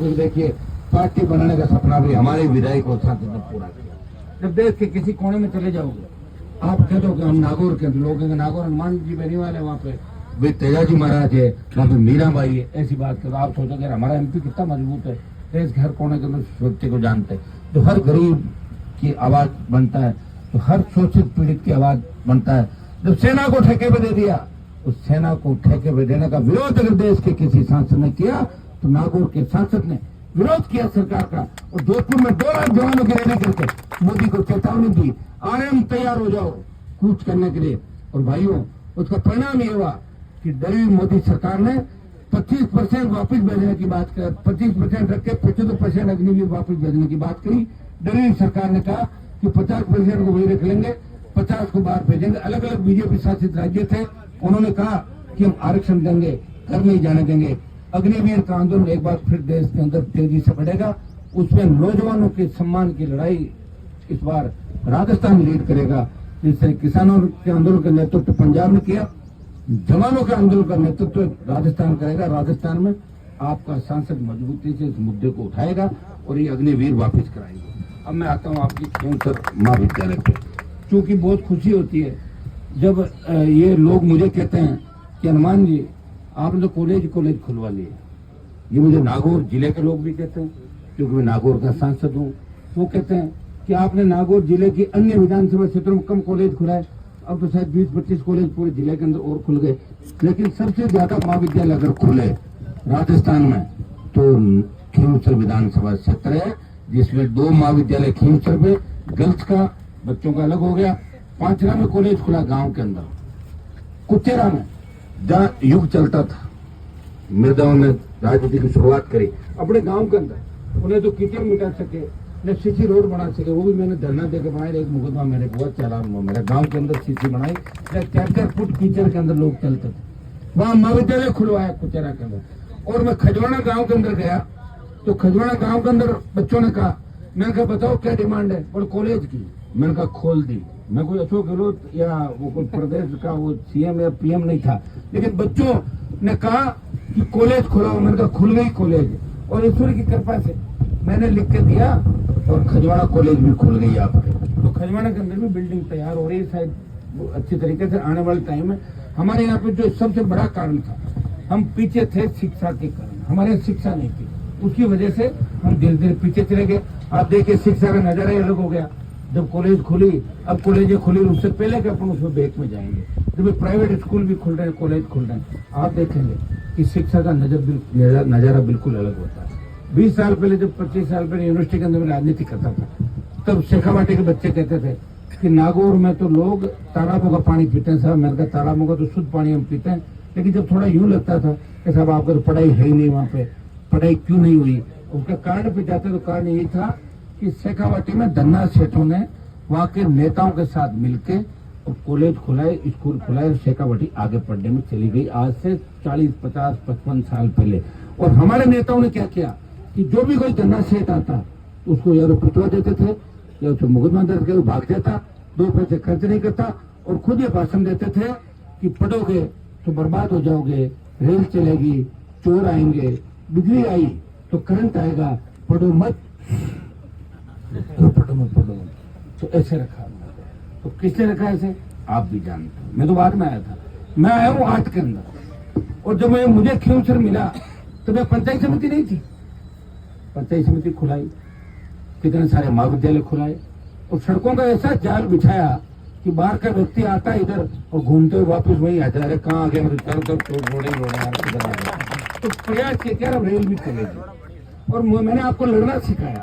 कि देखिए पार्टी बनाने का सपना भी हमारे विधायक और सांसद ने पूरा किया। जब देश के किसी कोने में चले जाओगे, आप कह दो कि हम नागौर के लोग हैं, नागौर हनुमान जी बेनीवाल है, वहाँ पे वे तेजाजी महाराज है, वहाँ पे मीराबाई है, ऐसी बात करो। आप सोचोगे हमारा एमपी कितना मजबूत है, देश के हर कोने के अंदर व्यक्ति को जानते हैं, तो हर गरीब की आवाज बनता है, तो हर शोषित पीड़ित की आवाज बनता है। जब सेना को ठेके पे दे दिया, उस सेना को ठेके पे देने का विरोध अगर देश के किसी सांसद ने किया, तो नागौर के सांसद ने विरोध किया सरकार का, और जोधपुर में 2 लाख जवानों की रैली करके मोदी को चेतावनी दी, आरएम तैयार हो जाओ कूच करने के लिए। और भाइयों, उसका परिणाम ये हुआ कि डरी मोदी सरकार ने 25% वापस भेजने की बात कर, 25% रख के 75% अग्निवीर वापस भेजने की बात करी। डरी सरकार ने कहा कि 50% को वही रख लेंगे, 50 को बाहर भेजेंगे। अलग अलग बीजेपी शासित राज्य थे, उन्होंने कहा कि हम आरक्षण देंगे, घर नहीं जाने देंगे। अग्निवीर का आंदोलन एक बार फिर देश के अंदर तेजी से बढ़ेगा। उसमें नौजवानों के सम्मान की लड़ाई इस बार राजस्थान लीड करेगा। जिससे किसानों के आंदोलन का नेतृत्व पंजाब ने किया, जवानों के आंदोलन का नेतृत्व राजस्थान करेगा। राजस्थान में आपका सांसद मजबूती से इस मुद्दे को उठाएगा और ये अग्निवीर वापस कराएंगे। अब मैं आता हूँ आपकी खेमसर महाविद्यालय पे, क्योंकि बहुत खुशी होती है जब ये लोग मुझे कहते हैं कि हनुमान जी आपने तो कॉलेज खुलवा लिए। ये मुझे नागौर जिले के लोग भी कहते हैं, क्योंकि मैं नागौर का सांसद हूँ। वो कहते हैं कि आपने नागौर जिले की अन्य विधानसभा क्षेत्रों में कम कॉलेज खुलाए, अब तो शायद 20-25 कॉलेज पूरे जिले के अंदर और खुल गए। लेकिन सबसे ज्यादा महाविद्यालय अगर खुले राजस्थान में तो खेमसर विधानसभा क्षेत्र है, जिसमें 2 महाविद्यालय खेमसर में, गर्ल्स का बच्चों का अलग हो गया। पांचरा में कॉलेज खुला गांव के अंदर, कुचेरा में जहाँ युग चलता था, मृदाओं ने राजनीति की शुरुआत करी अपने गांव के अंदर। उन्हें तो कीचड़ मिटा सके, न सीसी रोड बना सके, वो भी मैंने धरना देकर बनाई। एक मुकदमा मेरे बहुत चला, मेरे गांव के अंदर सीसी बनाई, 4-4 फुट कीचड़ के अंदर लोग चलते थे। वहां महाविद्यालय खुलवाया कुचेरा के अंदर। और मैं खजवाना गांव के अंदर गया, तो खजवाना गांव के अंदर बच्चों ने कहा, मैंने कहा बताओ क्या डिमांड है, और कॉलेज की। मैंने कहा खोल दी। मैं कोई अशोक गहलोत या वो कोई प्रदेश का वो सीएम या पीएम नहीं था, लेकिन बच्चों ने कहा कि कॉलेज खुलाओ। मैंने कहा खुल गई कॉलेज, और ईश्वर की कृपा से मैंने लिख के दिया और खजवाड़ा कॉलेज भी खुल गई यहाँ पर। तो खजवाड़ा के अंदर भी बिल्डिंग तैयार हो रही है, शायद अच्छी तरीके से आने वाले टाइम में। हमारे यहाँ पे जो सबसे बड़ा कारण था, हम पीछे थे शिक्षा के कारण, हमारे यहाँ शिक्षा नहीं थी, उसकी वजह से हम धीरे धीरे पीछे चले गए। आप देखिए शिक्षा का नजारा ही अलग हो गया जब कॉलेज खुली। अब कॉलेजें खुली, उससे पहले कि अपन उसमें बैक में जाएंगे, जब प्राइवेट स्कूल भी खुल रहे हैं, कॉलेज खुल रहे हैं, आप देखेंगे कि शिक्षा का नजारा बिल्कुल अलग होता है। 20 साल पहले, जब 25 साल पहले यूनिवर्सिटी के अंदर में राजनीति करता था, तब शेखावाटी के बच्चे कहते थे कि नागौर में तो लोग तालाबों का पानी पीते हैं साहब। मैंने कहा तालाबों का तो शुद्ध पानी हम पीते हैं, लेकिन जब थोड़ा यूं लगता था कि साहब आपका तो पढ़ाई है ही नहीं, वहाँ पे पढ़ाई क्यों नहीं हुई, उसका कारण पे जाते तो कारण यही था कि शेखावाटी में धन्ना सेठों ने वहाँ के नेताओं के साथ मिलके और कॉलेज खुलाए, स्कूल खुलाए, शेखावाटी आगे पढ़ने में चली गई आज से 40, 50, 55 साल पहले। और हमारे नेताओं ने क्या किया कि जो भी कोई धन्ना सेठ आता उसको या तो पिटवा देते थे या उसको मुकदमा दर्ज करके भाग जाता, 2 पैसे खर्च नहीं करता, और खुद ये भाषण देते थे कि पढ़ोगे तो बर्बाद हो जाओगे, रेल चलेगी, चोर आएंगे, बिजली आई तो करंट आएगा, पढ़ो मत, पढ़ो मत। तो ऐसे रखा। तो किसने रखा ऐसे, आप भी जानते हैं। मैं तो बाद में आया था, मैं आया हूँ 8 के अंदर, और जब मुझे खेमसर मिला तो मैं पंचायत समिति नहीं थी, पंचायत समिति खुलाई, कितने सारे महाविद्यालय खुलाए, और सड़कों का ऐसा जाल बिछाया कि बाहर का व्यक्ति आता है इधर और घूमते हुए वापस वही आ जा रहे, कहाँ आ गया, मतलब चारों तरफ रोडे तो प्रयास किया क्या रेल भी चलेगी। और मैंने आपको लड़ना सिखाया,